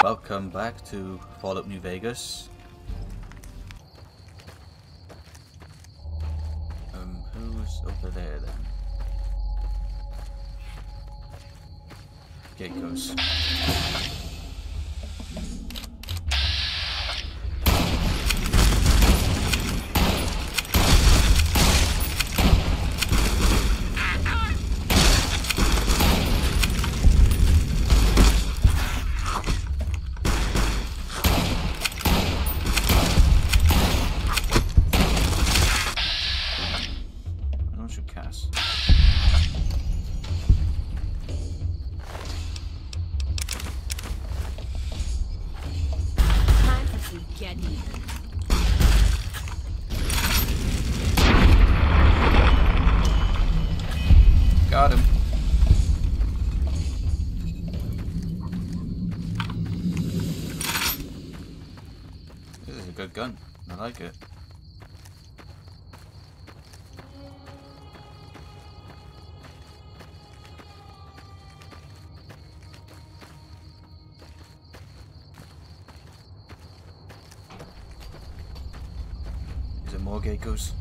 Welcome back to Fallout New Vegas. Who's over there then? Gate goes. Got him. This is a good gun. I like it. Is it more geckos?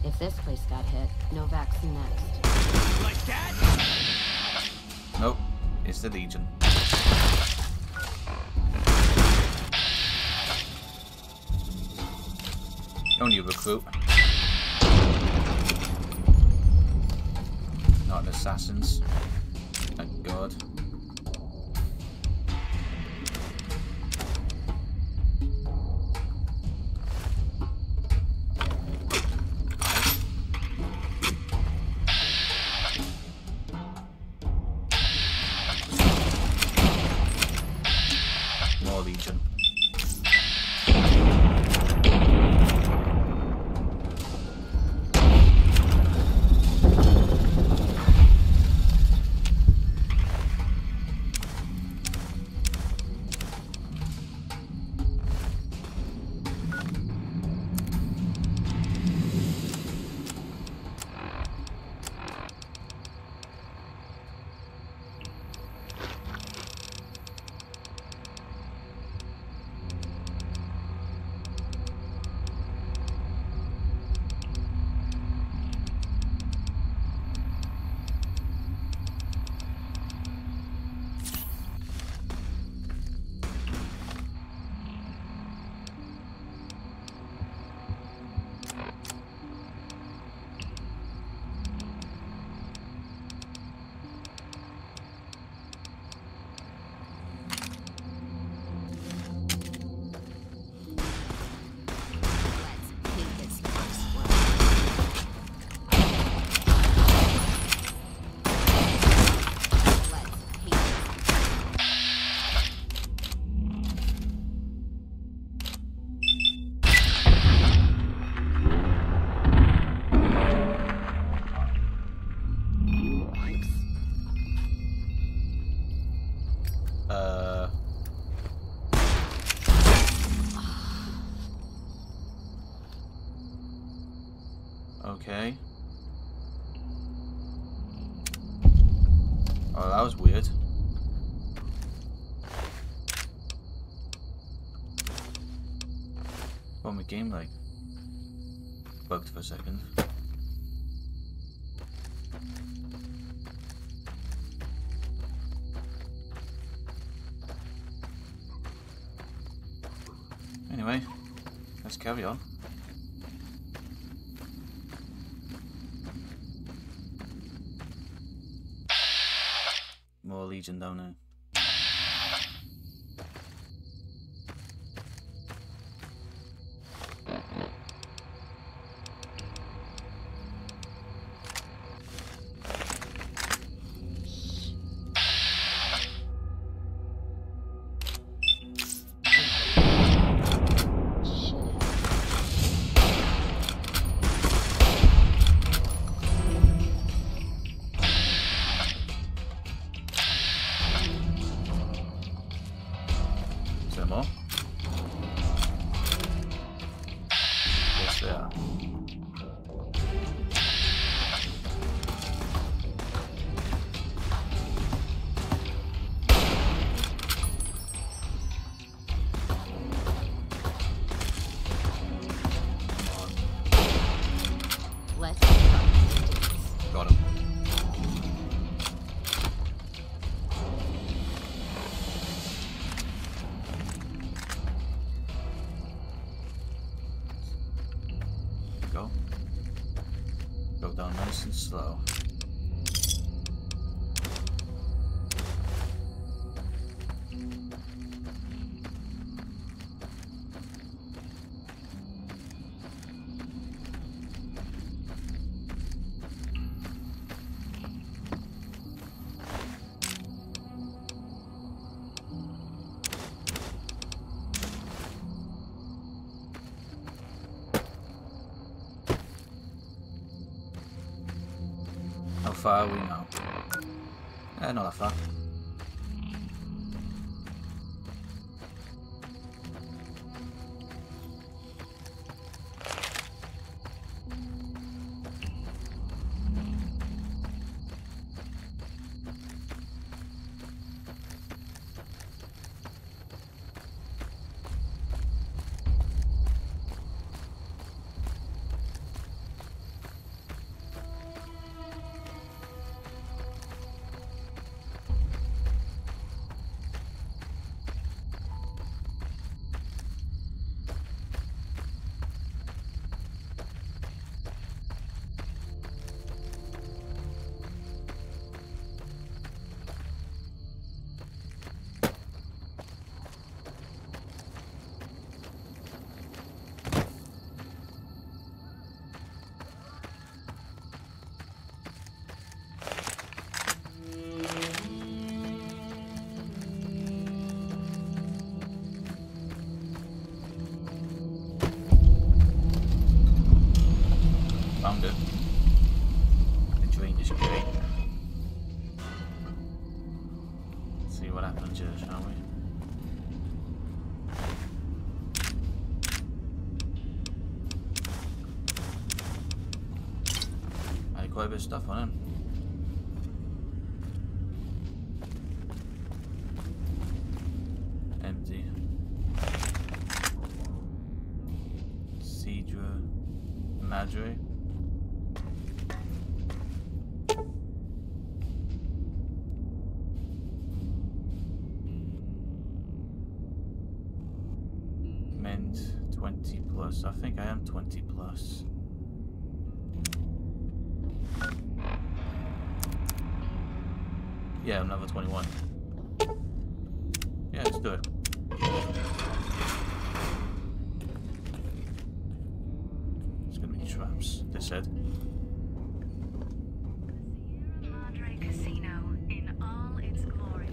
If this place got hit, no vaccine next. Like that? Nope, it's the Legion. Only a recruit. Not an assassins. Thank God. More Legion. Okay. Oh, that was weird. What my game like? Bugged for a second. Anyway, let's carry on. More Legion down there. More? Yes, they are. Nice and slow. How far are we now? Not that far. Found it. The drain is great. Let's see what happens here, shall we? I had quite a bit of stuff on him. Empty. Sierra Madre. Meant 20 plus. I think I am 20 plus. Yeah, I'm level 21. Yeah, let's do it. It's gonna be traps, they said. Sierra Madre Casino in all its glory.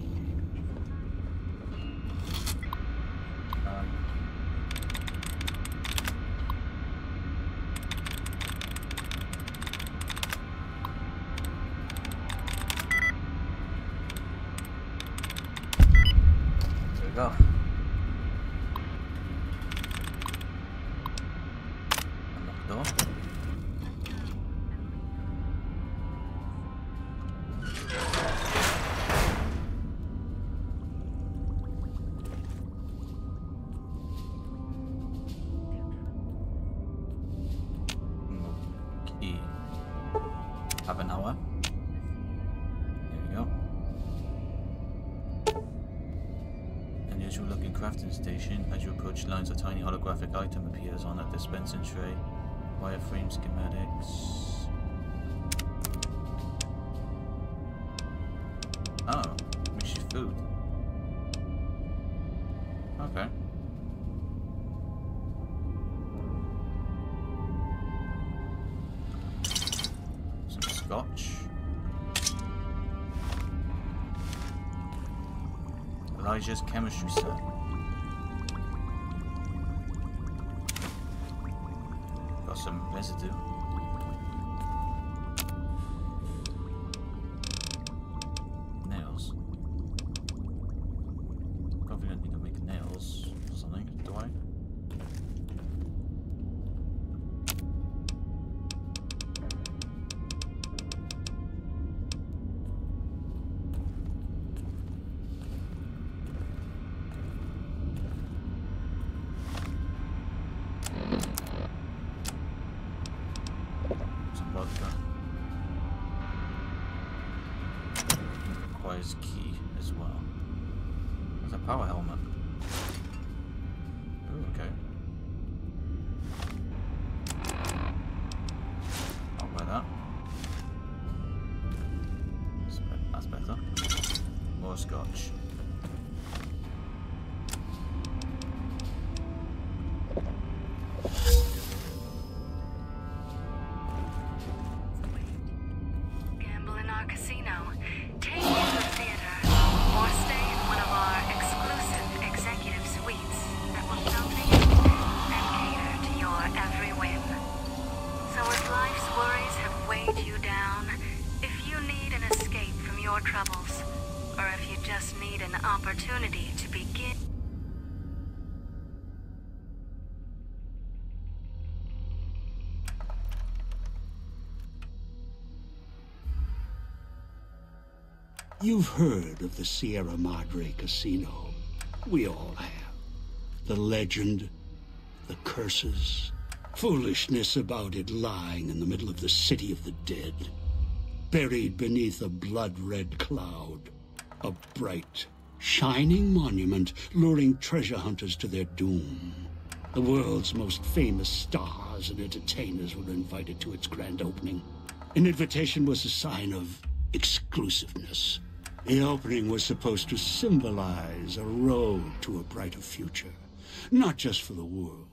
There we go. Unlock the door. Okay. Have an hour. There we go. Unusual looking crafting station. As you approach lines, a tiny holographic item appears on a dispensing tray. Wireframe schematics. Oh, makes you food. Okay. Some scotch. Elijah's chemistry set. Got some residue. Nails. Probably don't need to make nails or something, do I? Requires key as well. There's a power helmet. Ooh, okay. I'll wear that. You've heard of the Sierra Madre Casino. We all have. The legend, the curses, foolishness about it lying in the middle of the city of the dead. Buried beneath a blood-red cloud. A bright, shining monument luring treasure hunters to their doom. The world's most famous stars and entertainers were invited to its grand opening. An invitation was a sign of exclusiveness. The opening was supposed to symbolize a road to a brighter future. Not just for the world,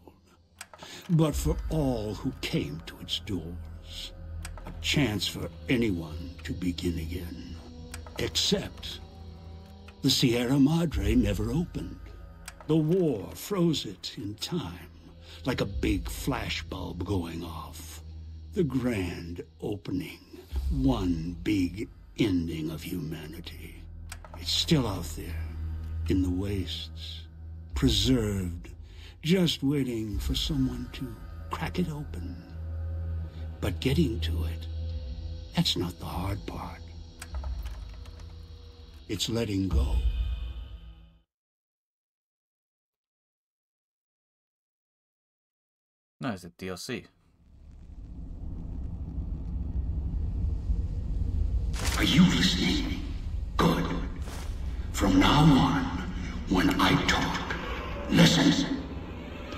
but for all who came to its doors. A chance for anyone to begin again. Except the Sierra Madre never opened. The war froze it in time, like a big flashbulb going off. The grand opening, one big ending of humanity. It's still out there, in the wastes, preserved, just waiting for someone to crack it open. But getting to it, that's not the hard part. It's letting go. No, it's a DLC. Are you listening? Good. From now on, when I talk, listen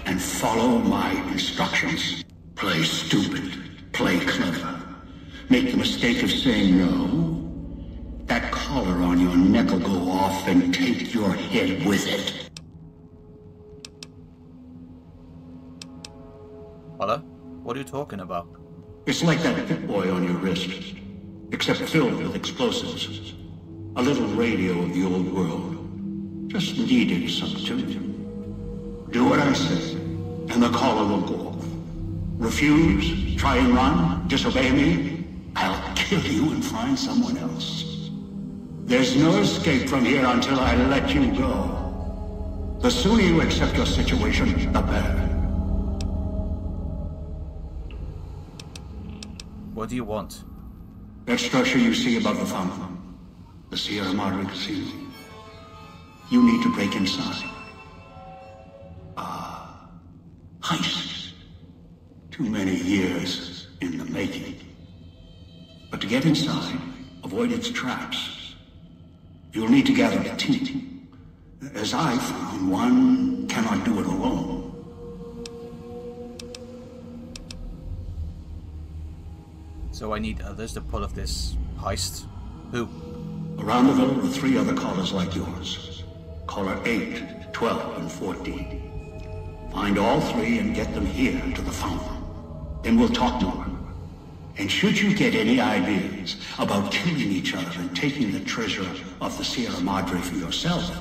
and follow my instructions. Play stupid, play clever. Make the mistake of saying no. That collar on your neck will go off and take your head with it. Hello? What are you talking about? It's like that Pip Boy on your wrist, except filled with explosives. A little radio of the old world. Just needed some tuning. Do what I say, and the collar will go off. Refuse, try and run, disobey me, I'll kill you and find someone else. There's no escape from here until I let you go. The sooner you accept your situation, the better. What do you want? That structure you see above the fountain, the Sierra Madre Casino. You need to break inside. Heist. Too many years in the making. But to get inside, avoid its traps, you'll need to gather a team. As I found, one cannot do it alone. So I need others to pull off this heist? Who? Around the villa are 3 other callers like yours. Caller 8, 12, and 14. Find all 3 and get them here to the fountain. Then we'll talk more. And should you get any ideas about killing each other and taking the treasure of the Sierra Madre for yourself,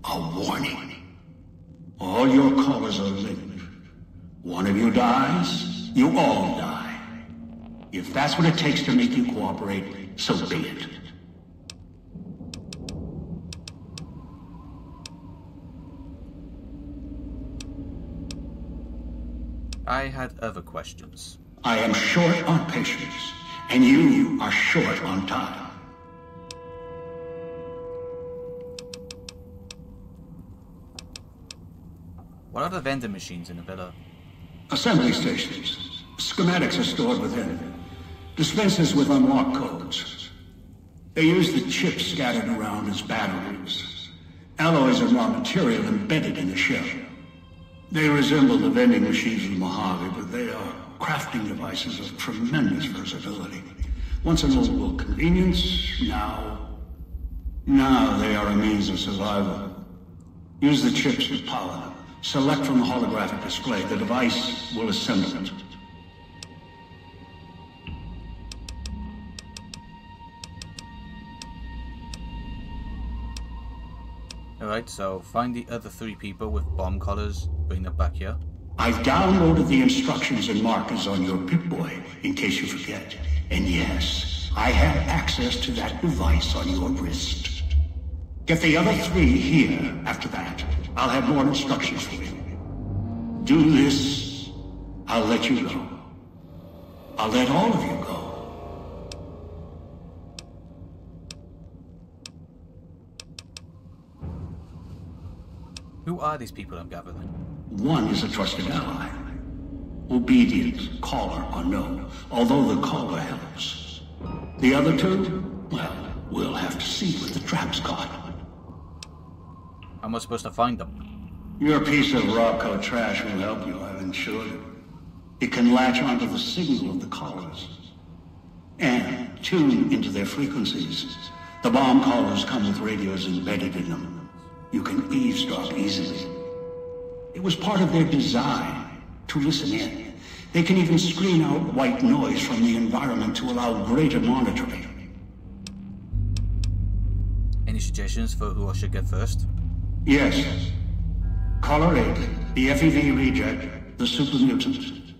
a warning. All your callers are linked. One of you dies, you all die. If that's what it takes to make you cooperate, so be it. I had other questions. I am short on patience, and you are short on time. What are the vending machines in the villa? Assembly stations. Schematics are stored within. Dispensers with unlocked codes. They use the chips scattered around as batteries. Alloys and raw material embedded in the shell. They resemble the vending machines of Mojave, but they are crafting devices of tremendous versatility. Once an old world convenience, now they are a means of survival. Use the chips to power them. Select from the holographic display. The device will assemble it. Alright, so find the other 3 people with bomb collars, bring them back here. I've downloaded the instructions and markers on your Pip-Boy, in case you forget. And yes, I have access to that device on your wrist. Get the other 3 here after that. I'll have more instructions for you. Do this, I'll let you go. I'll let all of you go. Who are these people I'm gathering? One is a trusted ally. Obedient, caller or no, although the caller helps. The other two, well, we'll have to see what the trap's got. How am I supposed to find them? Your piece of Rocco trash will help you, I've ensured it. It can latch onto the signal of the callers and tune into their frequencies. The bomb callers come with radios embedded in them. You can eavesdrop easily. It was part of their design to listen in. They can even screen out white noise from the environment to allow greater monitoring. Any suggestions for who I should get first? Yes. Caller 8, the FEV reject, the super mutant.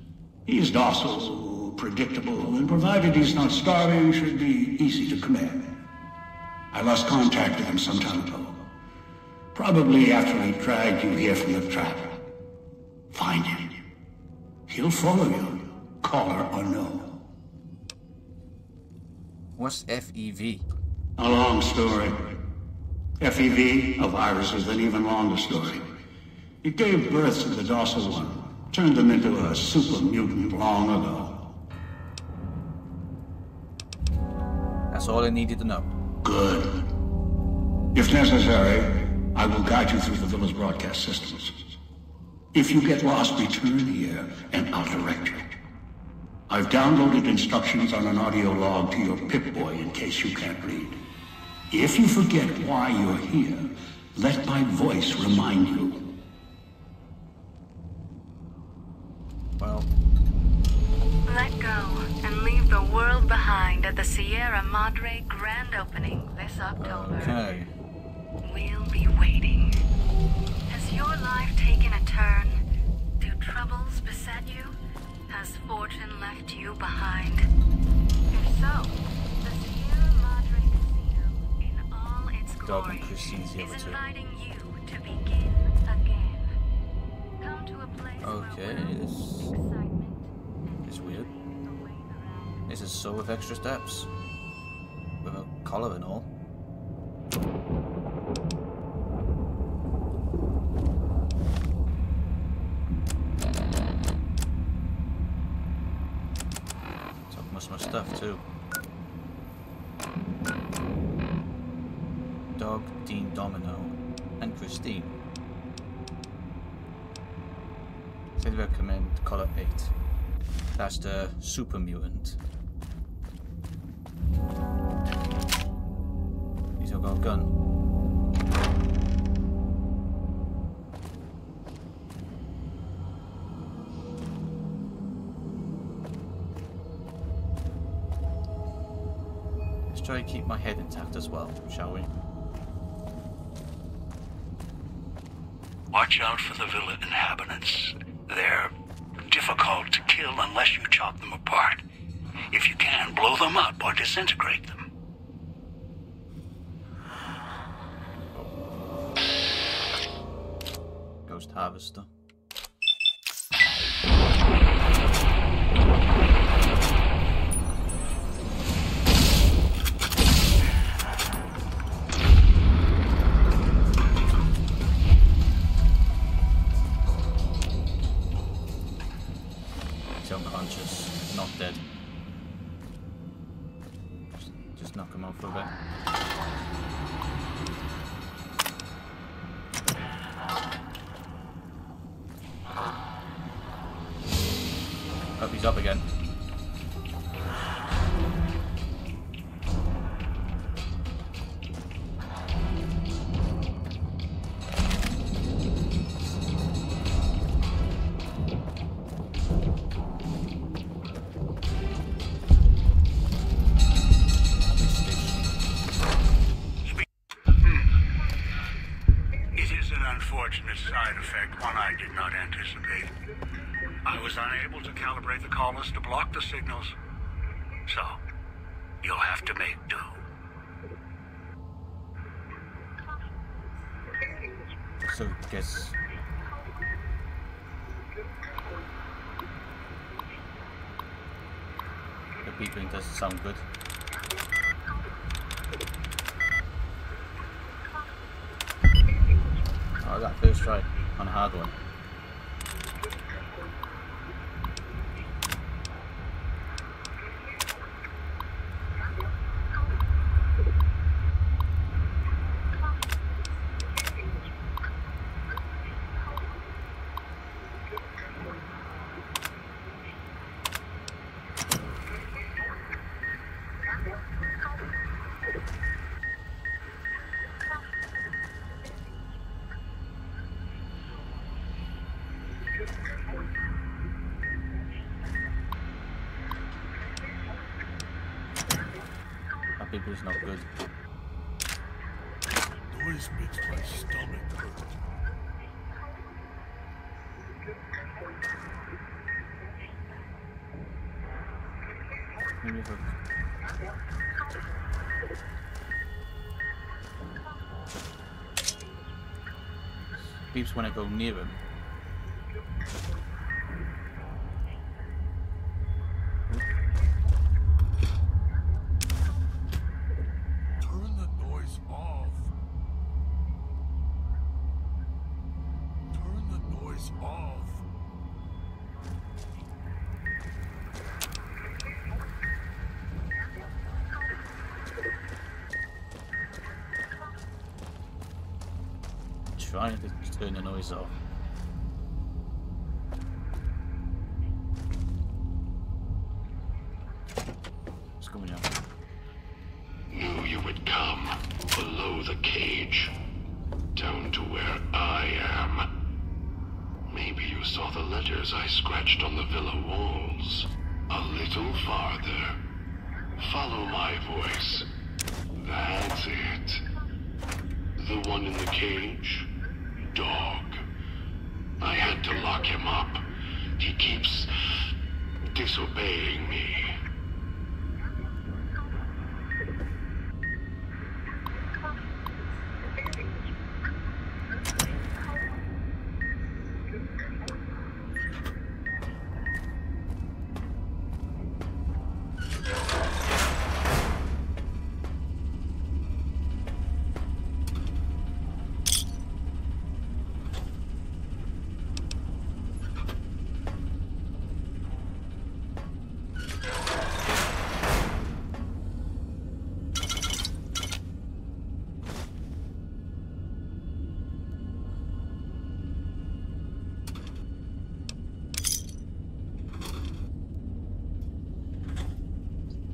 He's docile, predictable, and provided he's not starving, should be easy to command. I lost contact with him some time ago. Probably after he dragged you here from the trap. Find him. He'll follow you, caller or no. What's FEV? A long story. FEV, a virus with an even longer story. It gave birth to the docile one. Turned them into a super mutant long ago. That's all I needed to know. Good. If necessary, I will guide you through the villa's broadcast systems. If you get lost, return here, and I'll direct you. I've downloaded instructions on an audio log to your Pip-Boy in case you can't read. If you forget why you're here, let my voice remind you. Well... Let go and leave the world behind at the Sierra Madre grand opening this October. Okay. We'll be waiting. Has your life taken a turn? Do troubles beset you? Has fortune left you behind? If so, the Sierra Madre Casino, in all its Dog and glory, Christine's the other is two. inviting you to begin again. Come to a place Okay, where this excitement is weird. and the way around. This is so with extra steps. With a collar and all. Took most of my stuff too. Dog, Dean Domino, and Christine. They recommend color 8. That's the super mutant. He's all got a gun. Let's try to keep my head intact as well, shall we? Watch out for the villa inhabitants. They're difficult to kill unless you chop them apart. If you can, blow them up or disintegrate them. Ghost Harvester. He's unconscious, not dead. Just knock him out for a bit. Oh, he's up again. It is an unfortunate side effect, one I did not anticipate. I was unable to calibrate the callers to block the signals, so you'll have to make do. So, guess... The beeping doesn't sound good. I got first try on a hard one. That paper is not good. Noise makes my stomach hurt. Maybe if beeps when I go near him. Turn the noise off. Turn the noise off. Trying to turn the noise off. What's going on? Knew you would come below the cage, down to where I am. Maybe you saw the letters I scratched on the villa walls. A little farther. Follow my voice. That's it. The one in the cage? Dog. I had to lock him up. He keeps disobeying me.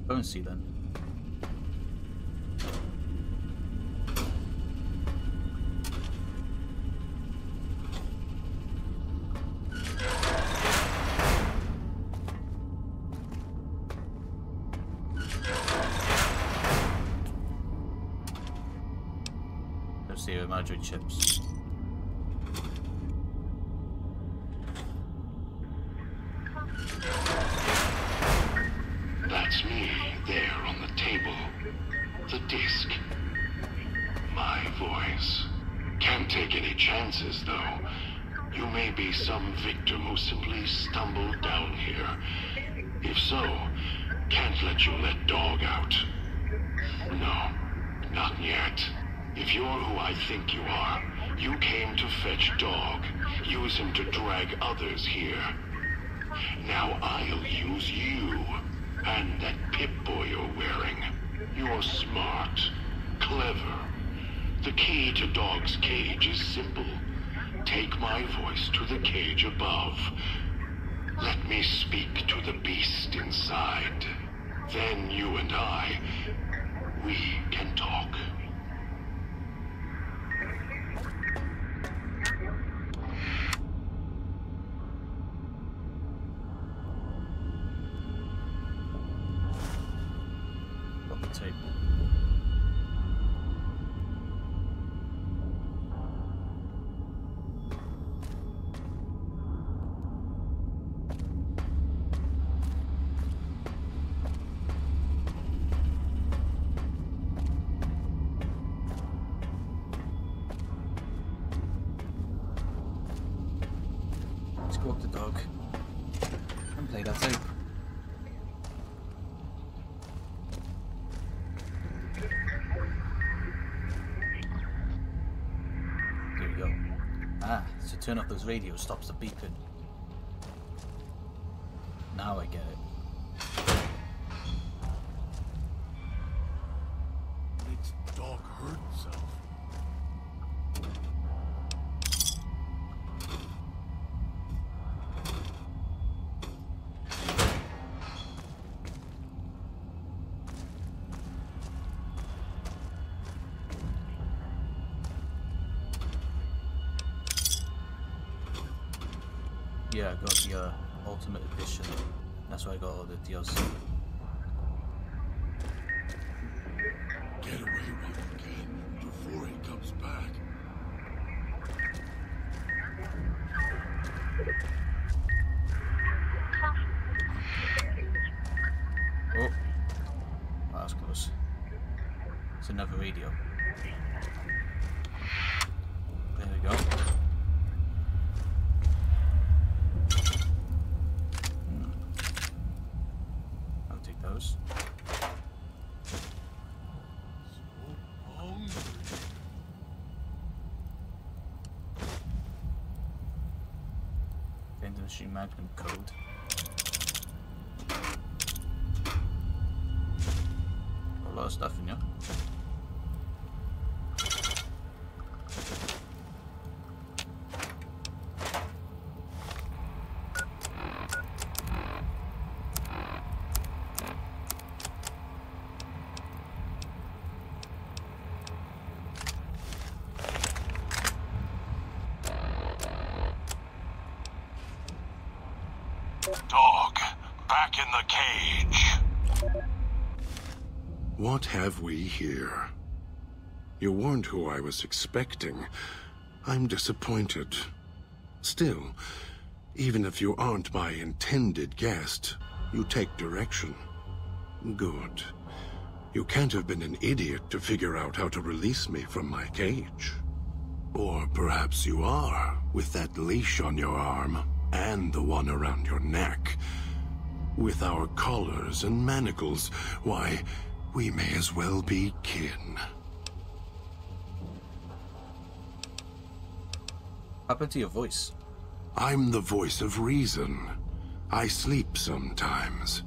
Go and see then. Those Sierra Madre chips. That's me, there on the table. The disc. My voice. Can't take any chances, though. You may be some victim who simply stumbled down here. If so, can't let you let Dog out. No, not yet. If you're who I think you are, you came to fetch Dog. Use him to drag others here. Now I'll use you. And that Pip-Boy you're wearing. You're smart. Clever. The key to Dog's cage is simple. Take my voice to the cage above. Let me speak to the beast inside. Then you and I, we can talk. Got the tape. Let's go up the dog and play that tape. There we go. Ah, so turn off those radios stops the beeping. Now I get it. Makes dog hurt himself. Yeah, I got the Ultimate Edition. That's why I got all the DLC. Get away while you can, before he comes back. Oh, that was close. It's another radio. There we go. I'll take those. Vending machine Magnum code. A lot of stuff in here. Dog, back in the cage. What have we here? You weren't who I was expecting. I'm disappointed. Still, even if you aren't my intended guest, you take direction. Good. You can't have been an idiot to figure out how to release me from my cage. Or perhaps you are, with that leash on your arm, and the one around your neck. With our collars and manacles, why, we may as well be kin. What happened to your voice? I'm the voice of reason. I sleep sometimes.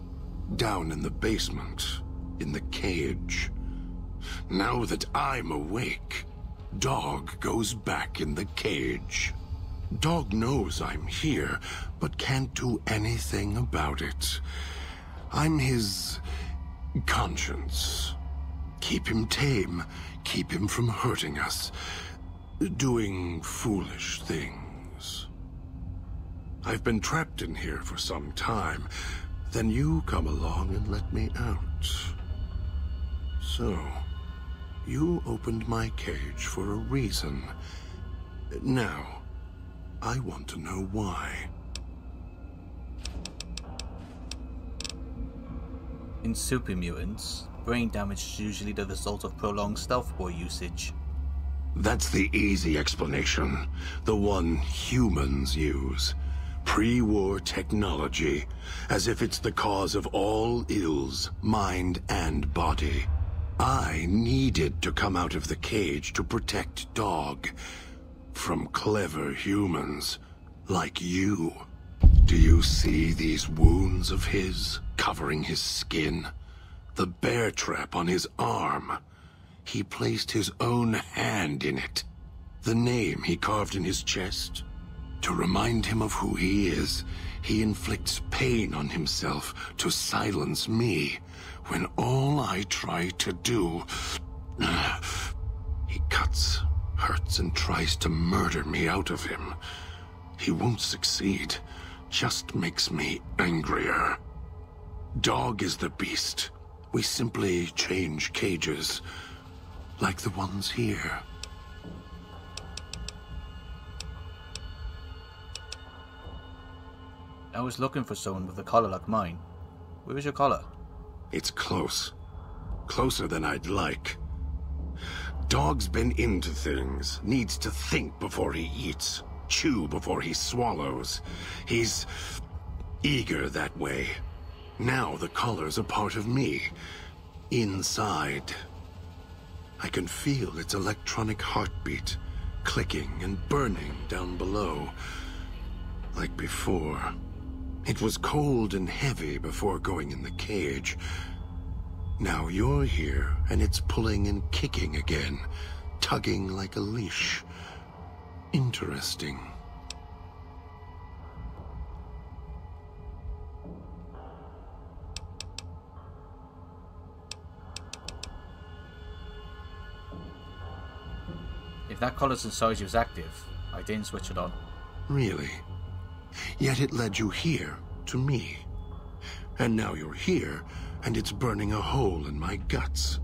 Down in the basement, in the cage. Now that I'm awake, Dog goes back in the cage. Dog knows I'm here, but can't do anything about it. I'm his conscience. Keep him tame, keep him from hurting us, doing foolish things. I've been trapped in here for some time. Then you come along and let me out. So, you opened my cage for a reason. Now, I want to know why. In super mutants, brain damage is usually the result of prolonged stealth boy usage. That's the easy explanation. The one humans use. Pre-war technology. As if it's the cause of all ills, mind and body. I needed to come out of the cage to protect Dog. From clever humans, like you. Do you see these wounds of his, covering his skin? The bear trap on his arm. He placed his own hand in it. The name he carved in his chest. To remind him of who he is, he inflicts pain on himself to silence me, when all I try to do... He cuts, hurts, and tries to murder me out of him. He won't succeed, just makes me angrier. Dog is the beast. We simply change cages, like the ones here. I was looking for someone with a collar like mine. Where is your collar? It's close. Closer than I'd like. Dog's been into things. Needs to think before he eats. Chew before he swallows. He's eager that way. Now the collar's a part of me. Inside. I can feel its electronic heartbeat. clicking and burning down below. Like before. It was cold and heavy before going in the cage. Now you're here, and it's pulling and kicking again, tugging like a leash. Interesting. If that collar's inside you is active, I didn't switch it on. Really? Yet it led you here, to me. And now you're here, and it's burning a hole in my guts.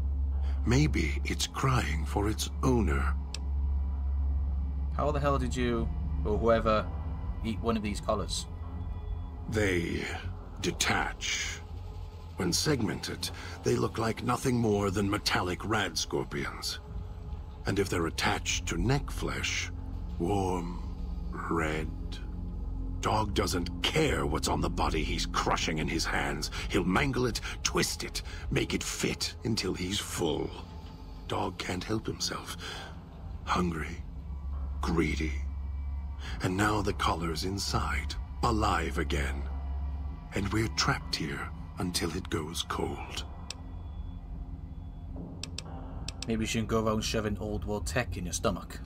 Maybe it's crying for its owner. How the hell did you, or whoever, eat one of these collars? They detach. When segmented, they look like nothing more than metallic rad scorpions. And if they're attached to neck flesh, warm, red. Dog doesn't care what's on the body he's crushing in his hands. He'll mangle it, twist it, make it fit until he's full. Dog can't help himself. Hungry, greedy. And now the collar's inside, alive again. And we're trapped here until it goes cold. Maybe you shouldn't go around shoving old world tech in your stomach.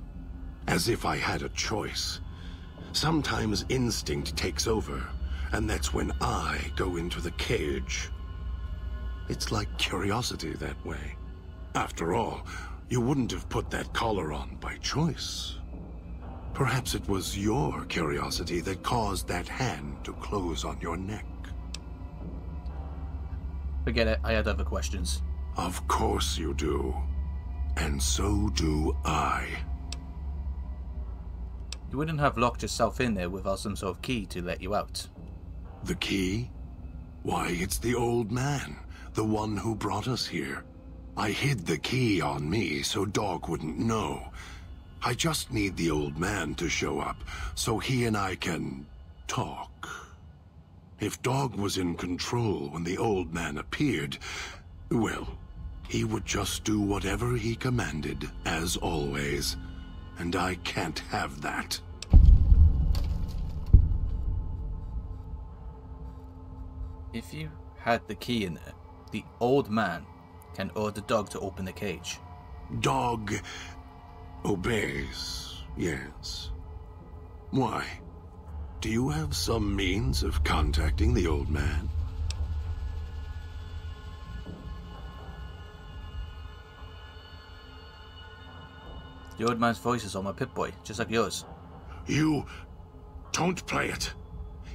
As if I had a choice. Sometimes instinct takes over, and that's when I go into the cage. It's like curiosity that way. After all, you wouldn't have put that collar on by choice. Perhaps it was your curiosity that caused that hand to close on your neck. Forget it, I had other questions. Of course you do. And so do I. You wouldn't have locked yourself in there without some sort of key to let you out. The key? Why, it's the old man, the one who brought us here. I hid the key on me so Dog wouldn't know. I just need the old man to show up, so he and I can talk. If Dog was in control when the old man appeared, well, he would just do whatever he commanded, as always. And I can't have that. If you had the key in there, the old man can order Dog to open the cage. Dog obeys, yes. Why? Do you have some means of contacting the old man? The old man's voice is on my Pip-Boy, just like yours. You don't play it.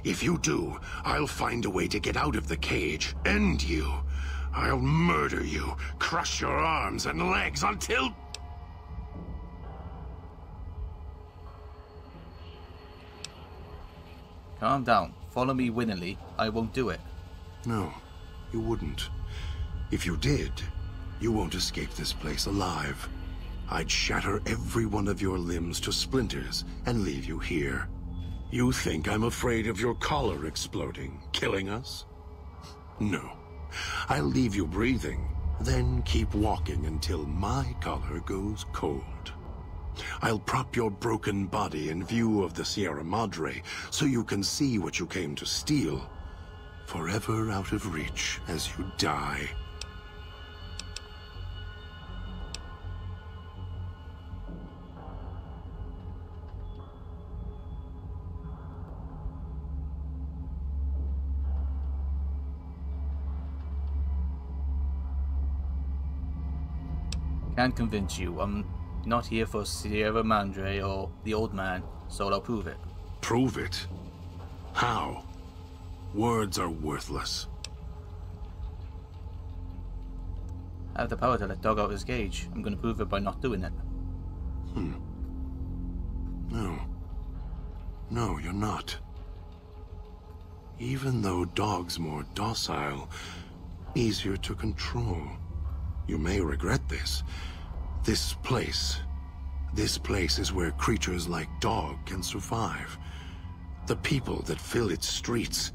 If you do, I'll find a way to get out of the cage, end you. I'll murder you, crush your arms and legs until... Calm down. Follow me willingly. I won't do it. No, you wouldn't. If you did, you won't escape this place alive. I'd shatter every one of your limbs to splinters and leave you here. You think I'm afraid of your collar exploding, killing us? No. I'll leave you breathing, then keep walking until my collar goes cold. I'll prop your broken body in view of the Sierra Madre so you can see what you came to steal, forever out of reach as you die. Can't convince you. I'm not here for Sierra Madre or the old man, so I'll prove it. Prove it? How? Words are worthless. I have the power to let Dog out of his cage. I'm going to prove it by not doing it. No. No, you're not. Even though Dog's more docile, easier to control. You may regret this. This place is where creatures like Dog can survive. The people that fill its streets.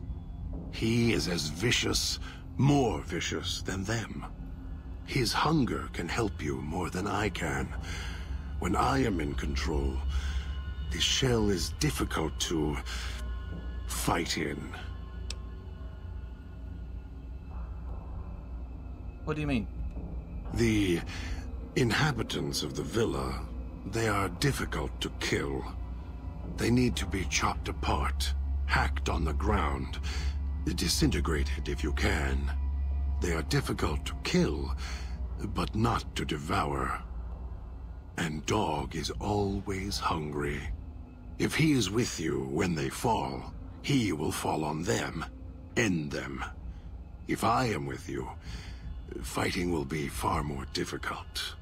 He is as vicious, more vicious than them. His hunger can help you more than I can. When I am in control, the shell is difficult to fight in. What do you mean? The inhabitants of the villa, they are difficult to kill. They need to be chopped apart, hacked on the ground, disintegrated if you can. They are difficult to kill, but not to devour. And Dog is always hungry. If he is with you when they fall, he will fall on them, end them. If I am with you, fighting will be far more difficult.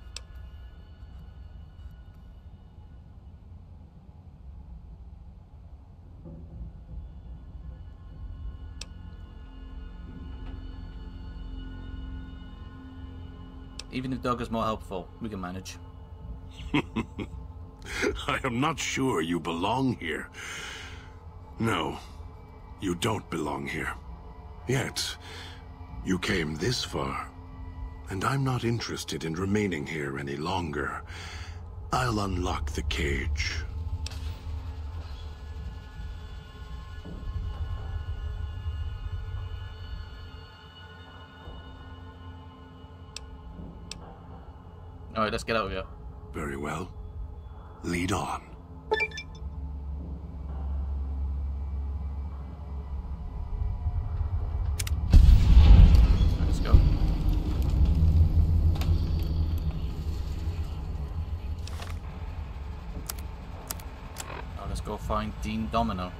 Even if Dog is more helpful, we can manage. I am not sure you belong here. No, you don't belong here. Yet, you came this far, and I'm not interested in remaining here any longer. I'll unlock the cage. Alright, let's get out of here. Very well. Lead on. Let's go. Now let's go find Dean Domino.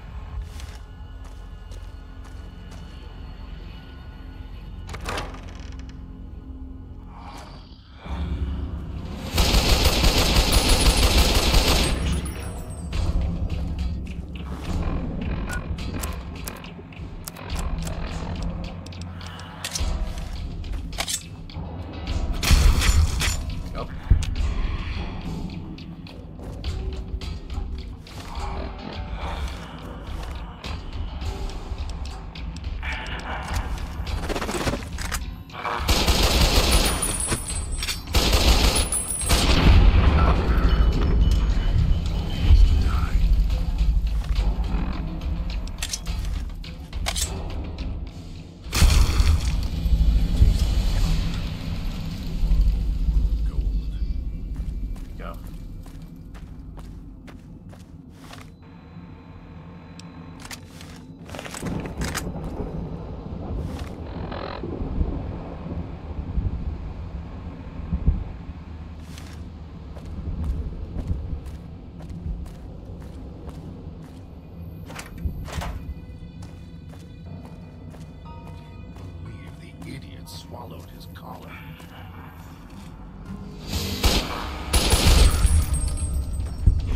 Swallowed his collar.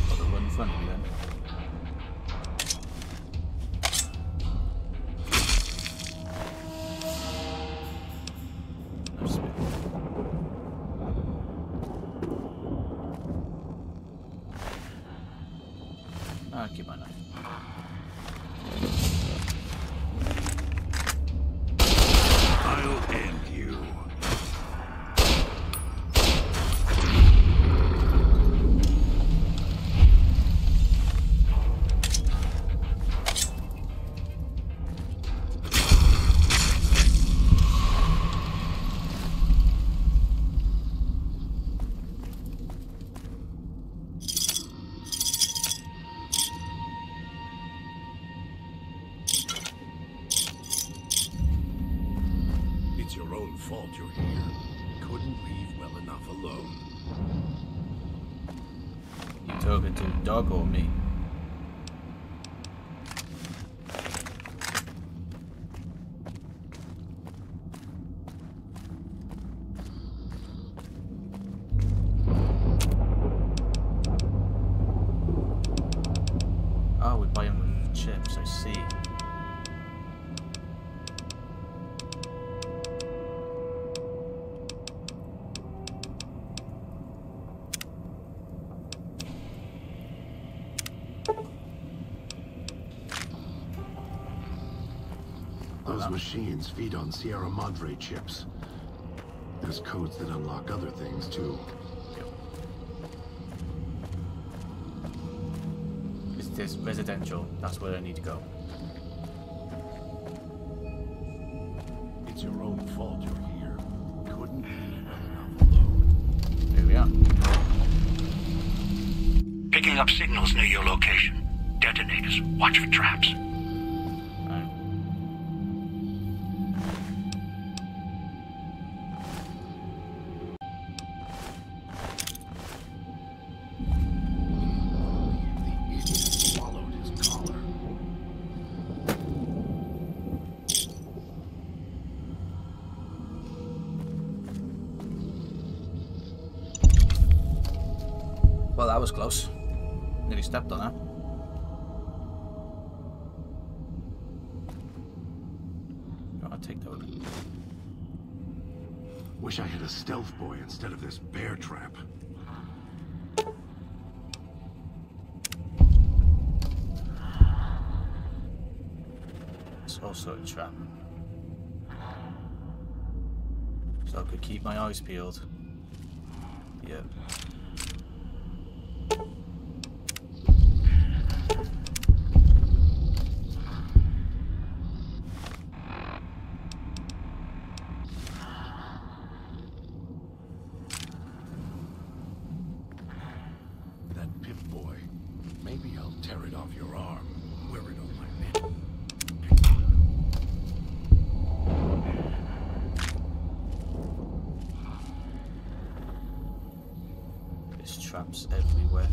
Got the one in front of me then. No spit. Ah, keep my knife. I'll end you. It's your own fault you're here. Couldn't leave well enough alone. You talking to Dog or me? Oh, we buy him with chips, I see. Those machines feed on Sierra Madre chips. There's codes that unlock other things, too. It is residential. That's where I need to go. It's your own fault you're here. Couldn't leave well enough alone. Here we are. Picking up signals near your location. Detonators. Watch for traps. Well, that was close. Nearly stepped on her. I'll take that with me. Wish I had a stealth boy instead of this bear trap. It's also a trap. So I could keep my eyes peeled. Yep. Traps everywhere.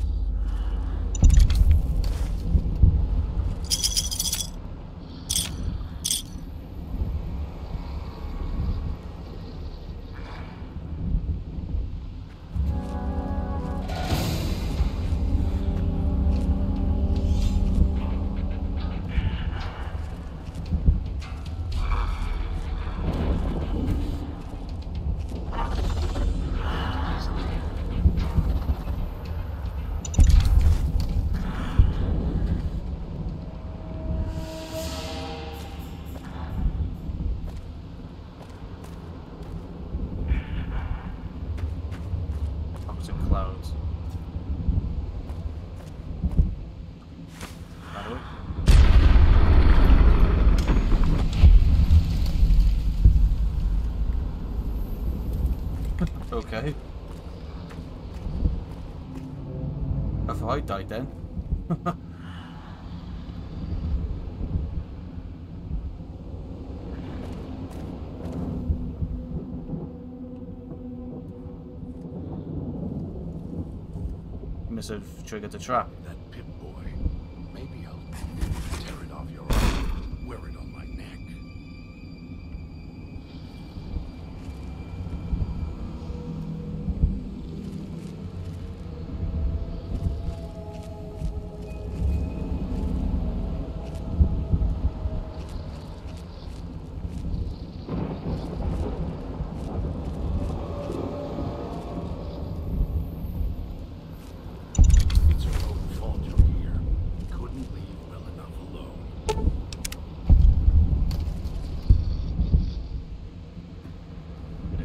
Clouds. Okay. I thought I died then. Must have triggered the trap. That pip boy. Maybe I'll tear it off your arm. Wear it on my neck.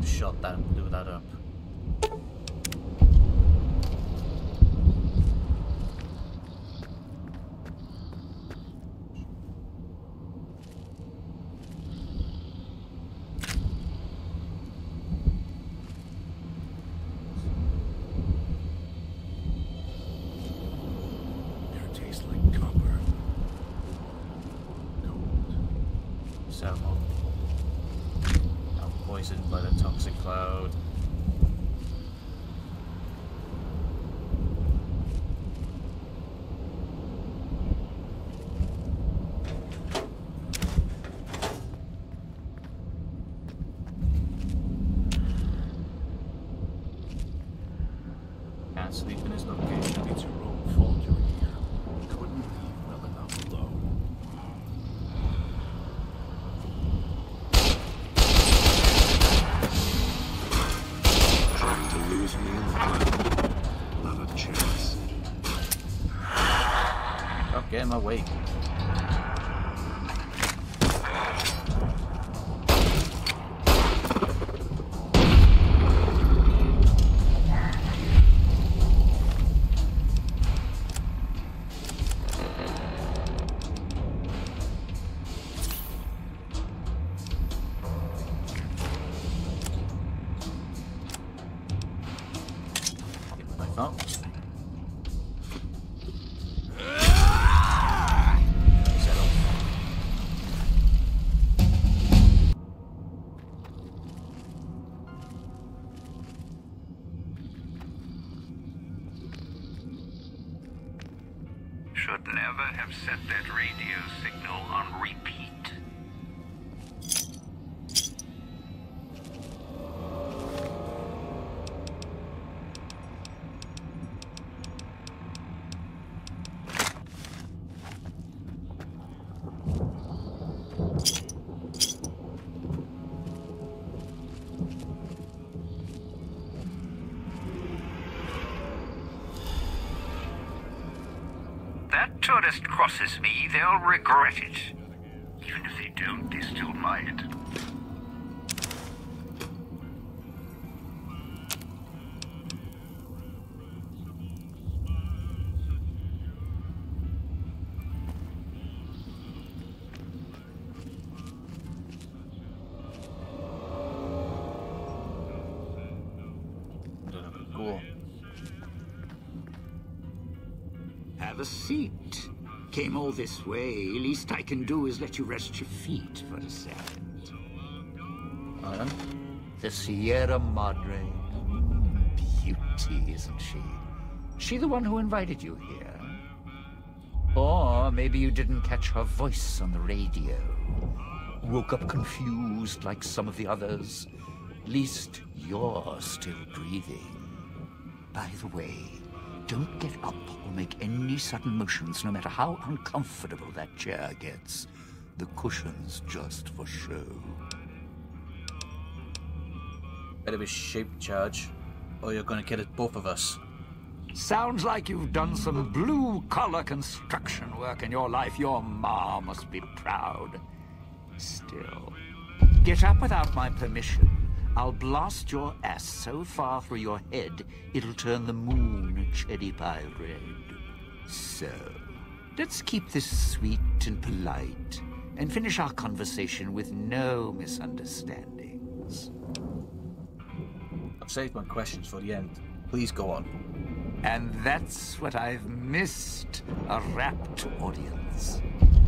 Shot that, blew that up. It tastes like copper. Gold. Salmon. Poisoned by the toxic cloud. Can't sleep in his location. It's your own fault you're here. Couldn't leave well enough alone. Lose me in the cloud. Not a chance. Oh, get in my way. Oh. Should never have set that radio signal on repeat. That tourist crosses me, they'll regret it. Even if they don't, they still might. Cool. Have a seat. Came all this way. Least I can do is let you rest your feet for a second. I am. The Sierra Madre. Beauty, isn't she? She the one who invited you here? Or maybe you didn't catch her voice on the radio. Woke up confused like some of the others. Least you're still breathing. By the way, don't get up or make any sudden motions, no matter how uncomfortable that chair gets. The cushion's just for show. Better be shape charge, or you're gonna kill it, both of us. Sounds like you've done some blue-collar construction work in your life. Your ma must be proud. Still, get up without my permission. I'll blast your ass so far through your head, it'll turn the moon cherry pie red. So, let's keep this sweet and polite, and finish our conversation with no misunderstandings. I've saved my questions for the end. Please go on. And that's what I've missed, a rapt audience.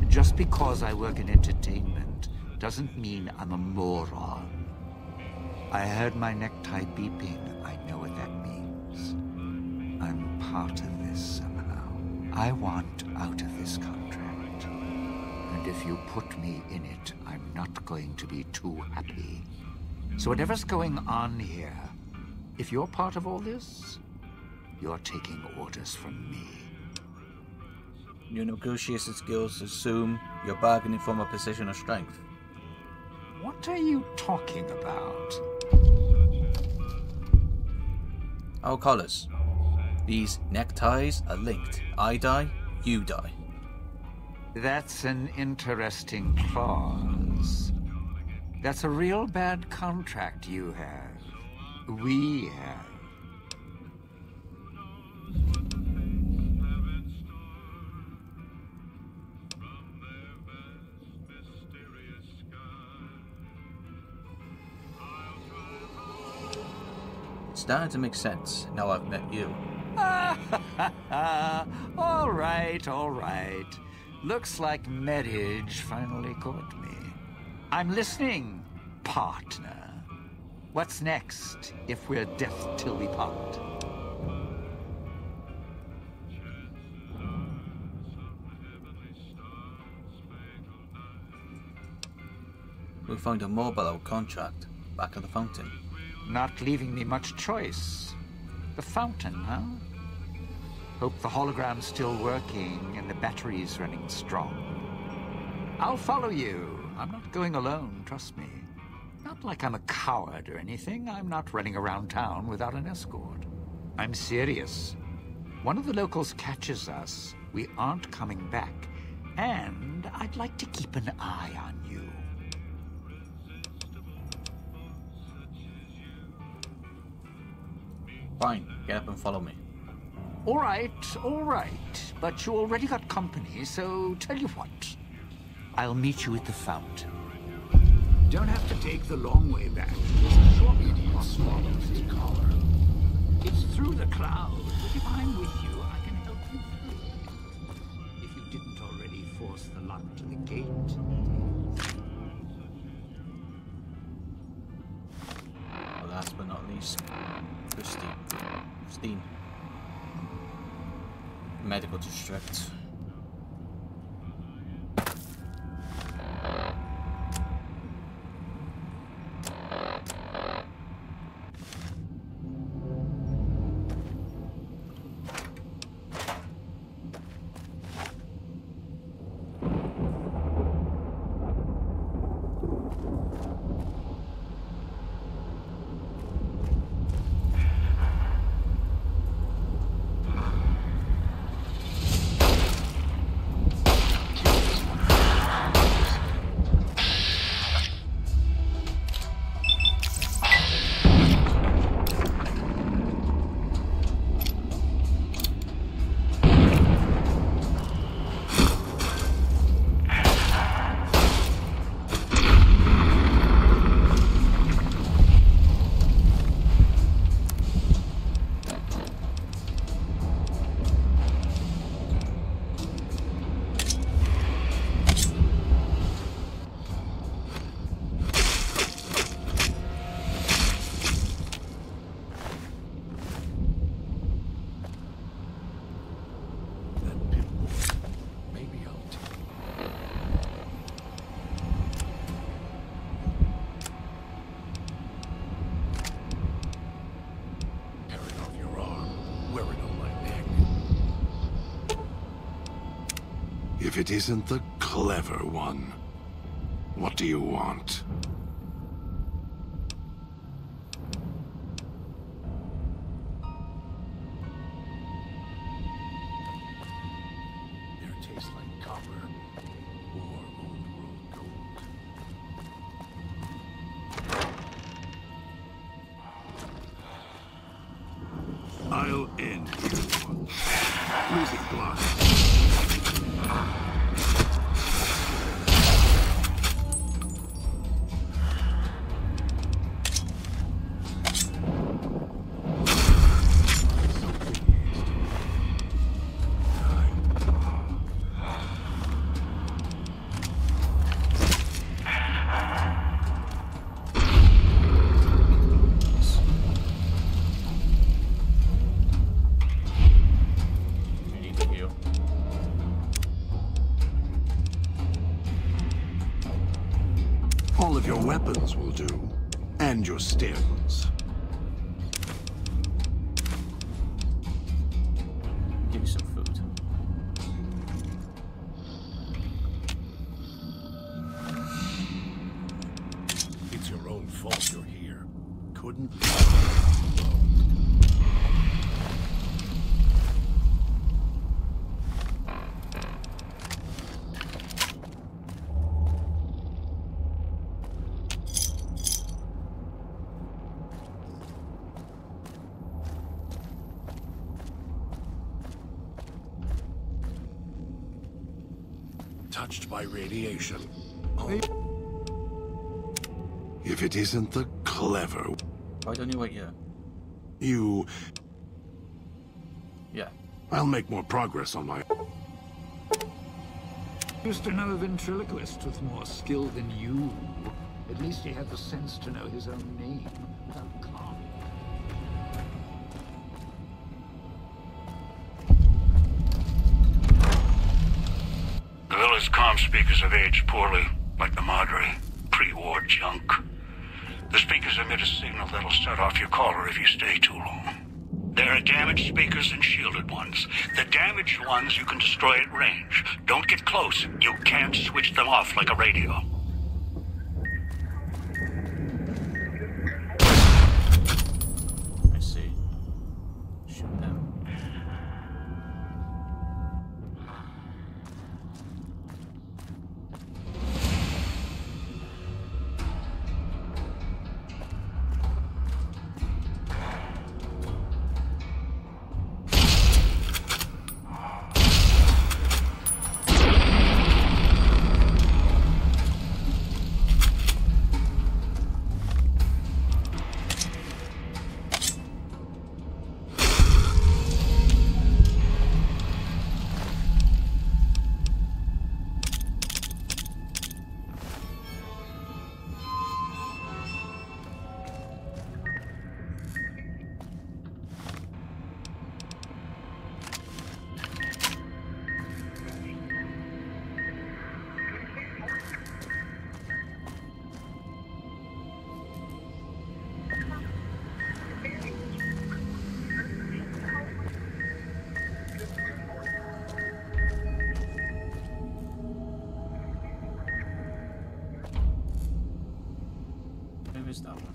Just because I work in entertainment doesn't mean I'm a moron. I heard my necktie beeping. I know what that means. I'm part of this somehow. I want out of this contract. And if you put me in it, I'm not going to be too happy. So whatever's going on here, if you're part of all this, you're taking orders from me. Your negotiation skills assume you're bargaining from a position of strength. What are you talking about? Our collars. These neckties are linked. I die, you die. That's an interesting clause. That's a real bad contract you have. We have. It's starting to make sense now I've met you. All right. Looks like marriage finally caught me. I'm listening, partner. What's next, if we're death till we part? We found a mobile contract back at the fountain. Not leaving me much choice. The fountain, huh? Hope the hologram's still working and the battery's running strong. I'll follow you. I'm not going alone, trust me. Not like I'm a coward or anything. I'm not running around town without an escort. I'm serious. One of the locals catches us, we aren't coming back. And I'd like to keep an eye on you. Fine, get up and follow me. All right. But you already got company, so tell you what. I'll meet you at the fountain. Don't have to take the long way back. There's a shortcut across the collar. It's through the clouds. If I'm with you, I can help you through. If you didn't already force the lock to the gate. Last but not least, Christine. Medical district. If it isn't the clever one, what do you want? Their taste like copper or old world gold. I'll end you. Losing blood. All of your weapons will do, and your stems. Give me some food. It's your own fault you're here. Couldn't touched by radiation. If it isn't the clever, Why don't you wait here? you... Yeah. I'll make more progress on my... Used to know a ventriloquist with more skill than you. At least he had the sense to know his own name. How calm. The village comm speakers have aged poorly, like the Madre. Pre-war junk. The speakers emit a signal that'll set off your caller if you stay too long. There are damaged speakers and shielded ones. The damaged ones you can destroy at range. Don't get close. You can't switch them off like a radio. I see. Shoot them. is that one?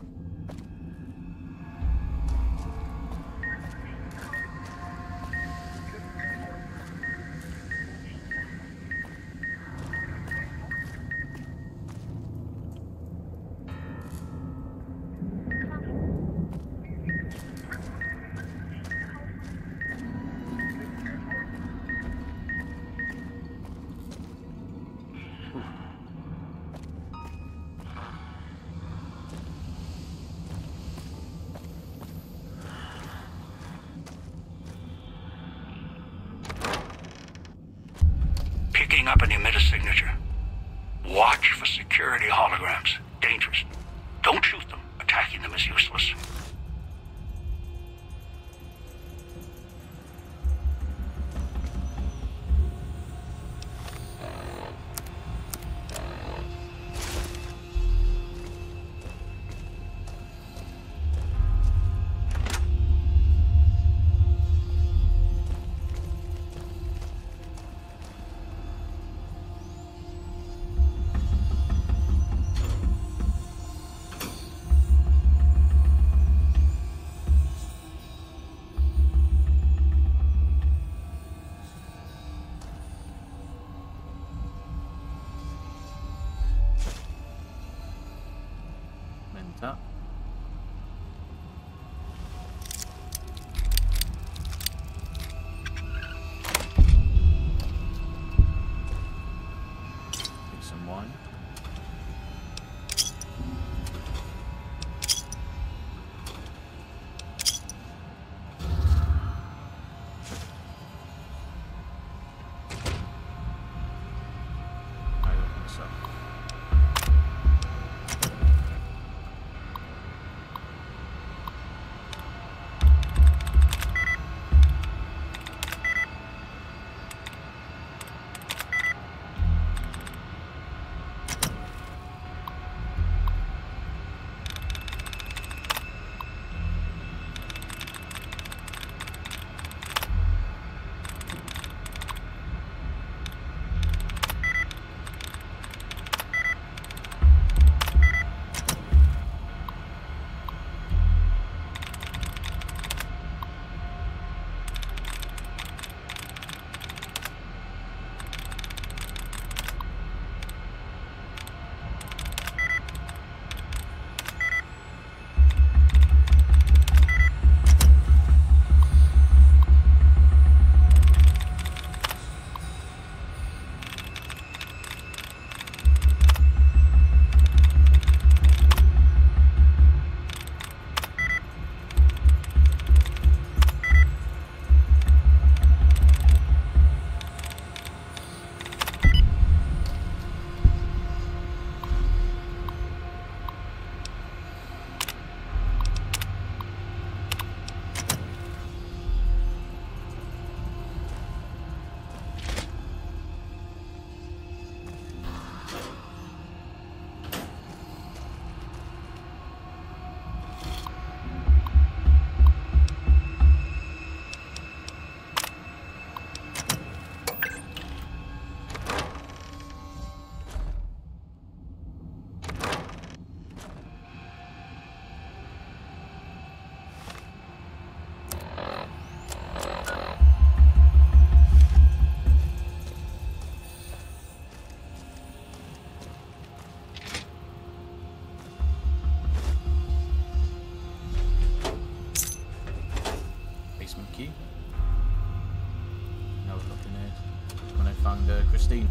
Picking up an emitter signature. Watch for security holograms. Dangerous. Don't shoot them. Attacking them is useless. Menta. Get some wine. I open this up. Key. Now we're looking at when I found Christine.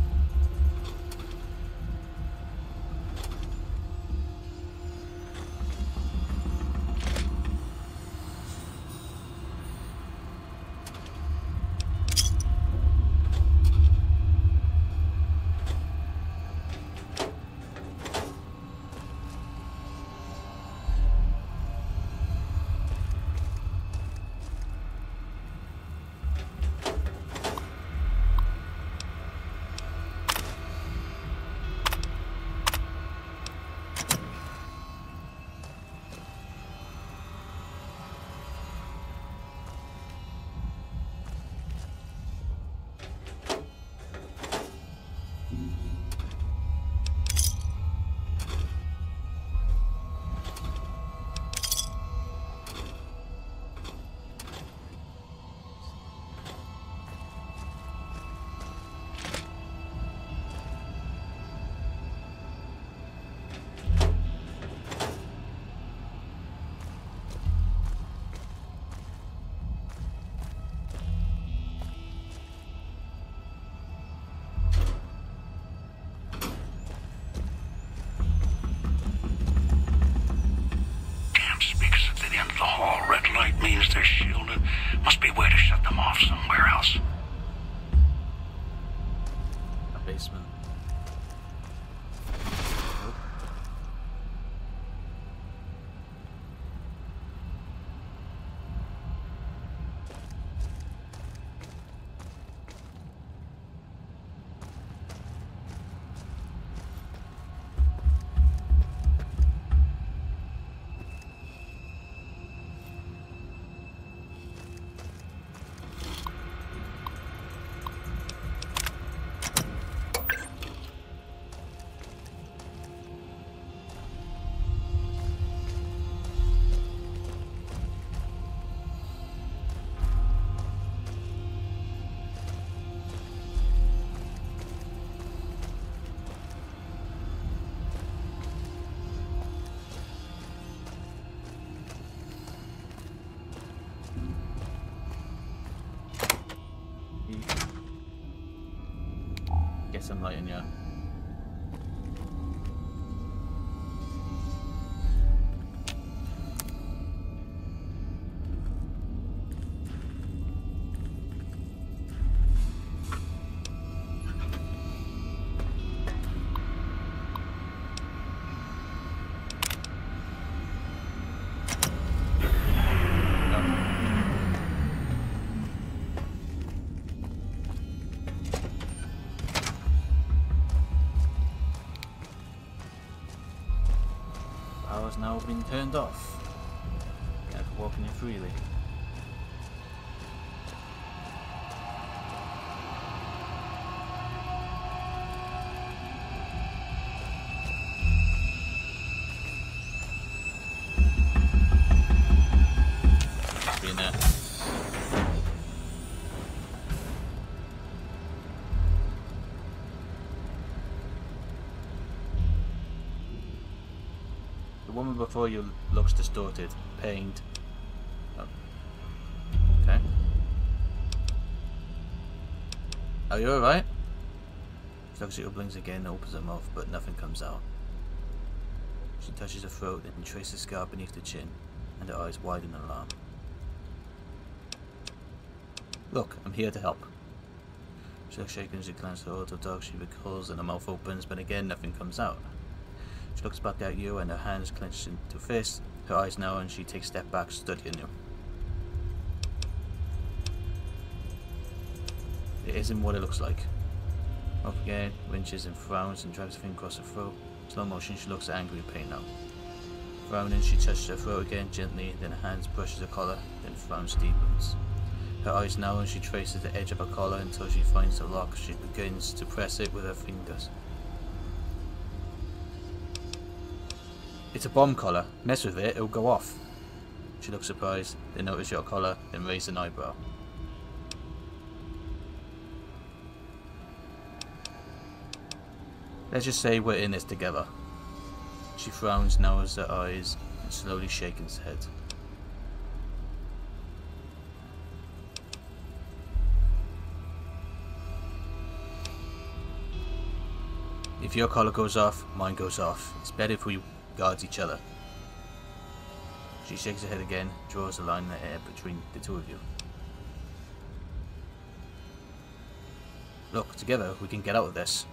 the end of the hall. Red light means they're shielded. Must be a way to shut them off somewhere else. A basement. Get some light in, yeah. Power's now been turned off. I can walk in here freely. Must be in there. The woman before you looks distorted, pained. Oh. Okay. Are you alright? She looks at your blinks again, opens her mouth, but nothing comes out. She touches her throat and traces the scar beneath the chin, and her eyes widen in alarm. Look, I'm here to help. She looks shaken as she glances at the auto dog. She recalls and her mouth opens, but again nothing comes out. She looks back at you and her hands clenched into fists, her eyes narrow, and she takes a step back, studying you. It isn't what it looks like. Up again, winches and frowns and drags her finger across her throat. Slow motion, she looks angry and pain now. Frowning, she touches her throat again gently, then her hands brushes her collar, then frown deepens. Her eyes narrow and she traces the edge of her collar until she finds the lock. She begins to press it with her fingers. It's a bomb collar. Mess with it, it'll go off. She looks surprised, then notices your collar, then raises an eyebrow. Let's just say we're in this together. She frowns, narrows her eyes, and slowly shakes her head. If your collar goes off, mine goes off. It's better if we guard each other. She shakes her head again, draws a line in the air between the two of you. Look, together we can get out of this.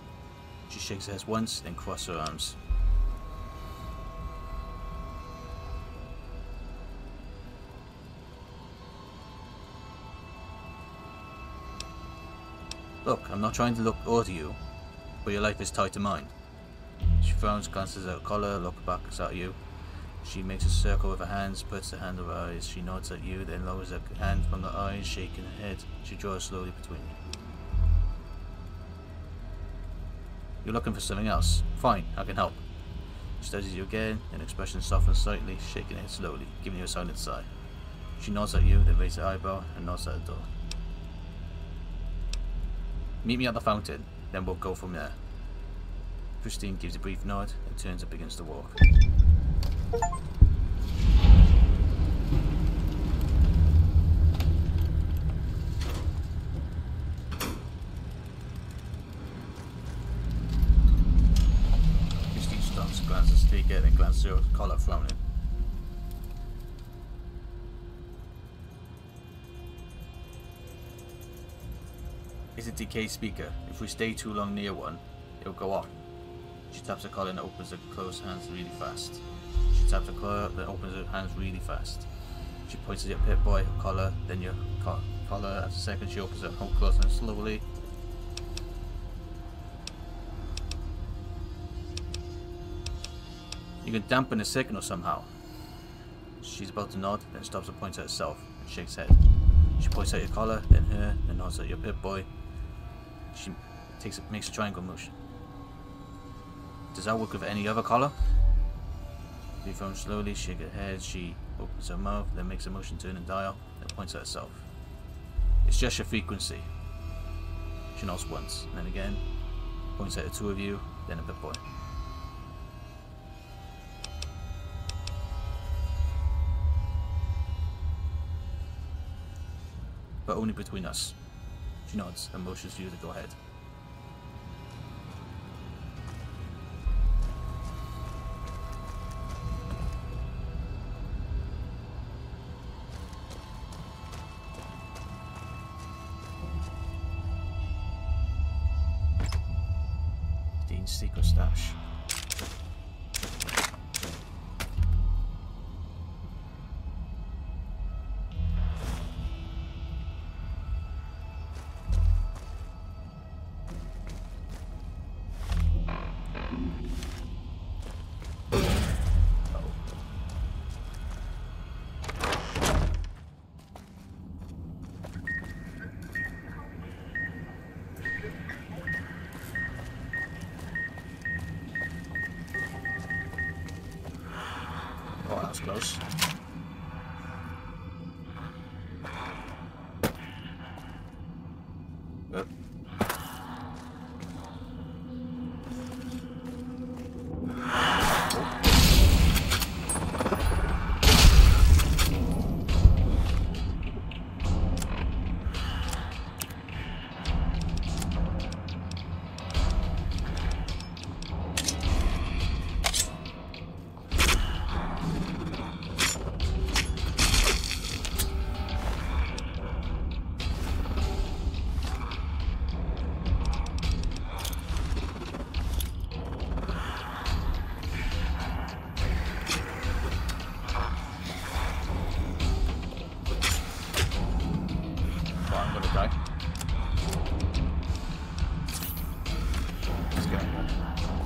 She shakes her head once, then crosses her arms. Look, I'm not trying to look over you, but your life is tied to mine. She frowns, glances at her collar, looks back at you. She makes a circle with her hands, puts her hand over her eyes. She nods at you, then lowers her hand from her eyes, shaking her head. She draws slowly between you. You're looking for something else. Fine, I can help. She studies you again, then expression softens slightly, shaking her head slowly, giving you a silent sigh. She nods at you, then raises her eyebrow and nods at the door. Meet me at the fountain, then we'll go from there. Christine gives a brief nod and turns and begins to walk. Christine stops, glances at Stiga, then glances at her collar, frowning. is a decay speaker. If we stay too long near one, it'll go off. She taps her collar and opens her closed hands really fast. She taps her collar and opens her hands really fast. She points at your Pip-Boy, her collar, then your collar. After a second, she opens her closed hands slowly. You can dampen the signal somehow. She's about to nod, then stops and points at herself and shakes head. She points at your collar, then her, then nods at your Pip-Boy. She makes a triangle motion. Does that work with any other collar? Leave her slowly, shake her head, she opens her mouth, then makes a motion to turn and dial, then points at herself. It's just your frequency. She nods once, and then again, points at the two of you, then a Pip-Boy. But only between us. She nods and motions for you to go ahead. Dean's secret stash. Oh, that was close. Yep. Let's go.